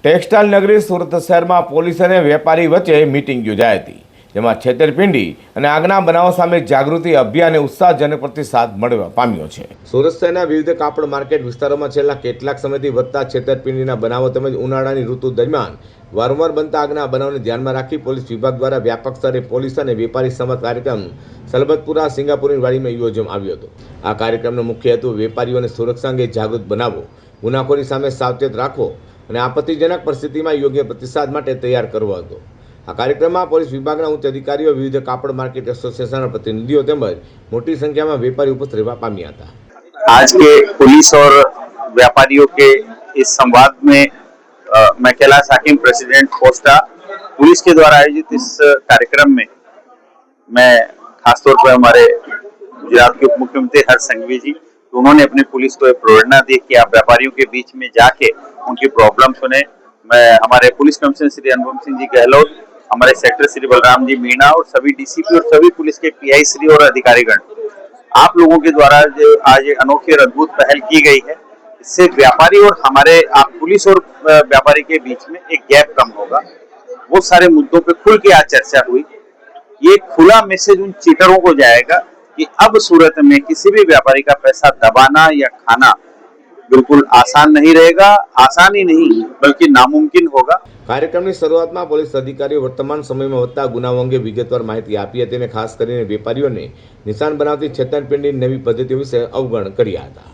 Textile નગરી સુરત શહેરમાં police અને વેપારી વચ્ચે મીટિંગ યોજાઈ હતી, જેમાં છેતરપિંડી અને આગના બનાવો સામે જાગૃતિ અભિયાન અને ઉત્સાહજનક પ્રતિસાદ મળવા પામ્યો છે। સુરત શહેરના વિવિધ કાપડ માર્કેટ વિસ્તારોમાં છેલ્લા કેટલાક સમયથી વધતા છેતરપિંડીના બનાવો તેમજ ઉનાળાની ઋતુ દરમિયાન વારંવાર બનતા આગના બનાવને ધ્યાનમાં રાખી પોલીસ વિભાગ દ્વારા વ્યાપક સ્તરે પોલીસ અને વેપારી સંવાદ કાર્યક્રમ સલબતપુરા સિંગાપુરની વાડીમાં યોજવામાં આવ્યો હતો। આ કાર્યક્રમનો મુખ્ય હેતુ વેપારીઓને સુરક્ષા અંગે જાગૃત બનાવવો, ગુનાખોરી સામે સાવચેત રાખવો અને આપત્તિજનક પરિસ્થિતિમાં યોગ્ય પ્રતિસાદ માટે તૈયાર કરવો હતો। આ કાર્યક્રમમાં પોલીસ વિભાગના ઉચ્ચ અધિકારીઓ, વિવિધ કાપડ માર્કેટ એસોસિએશનના પ્રતિનિધિઓ તેમજ મોટી સંખ્યામાં વેપારી ઉપસ્થિત રહેવા પામ્યા હતા। आज के पुलिस और व्यापारियों के इस संवाद में मैं कैलाश हाकिम, प्रेसिडेंट कोस्टा, पुलिस के द्वारा आयोजित इस कार्यक्रम में मैं खासतौर पर हमारे गुजरात के उप मुख्यमंत्री हर्ष संघवी जी, उन्होंने अपनी पुलिस को एक प्रेरणा दी कि आप व्यापारियों के बीच में जाके उनकी प्रॉब्लम सुने। मैं हमारे पुलिस कमिश्नर श्री अनुपम सिंह जी गहलोत, हमारे सेक्रेटरी श्री बलराम जी मीणा और सभी डीसीपी और सभी पुलिस के पीआई श्री और अधिकारीगण, आप लोगों के द्वारा जो आज एक अनोखी और अद्भुत पहल की गई है, इससे व्यापारी और हमारे पुलिस और व्यापारी के बीच में एक गैप कम होगा। वो सारे मुद्दों पे खुल के आज चर्चा हुई। ये खुला मैसेज उन चीटरों को जाएगा कि अब सूरत में किसी भी व्यापारी का पैसा दबाना या खाना बिल्कुल आसान नहीं रहेगा। आसान ही नहीं बल्कि नामुमकिन होगा। કાર્યક્રમની શરૂઆતમાં પોલીસ અધિકારીઓ વર્તમાન સમયમાં વધતા ગુનાઓ અંગે વિગતવાર માહિતી આપી હતી અને ખાસ કરીને વેપારીઓને નિશાન બનાવતી છેતરપિંડીની નવી પદ્ધતિઓ વિશે અવગણ કર્યા હતા।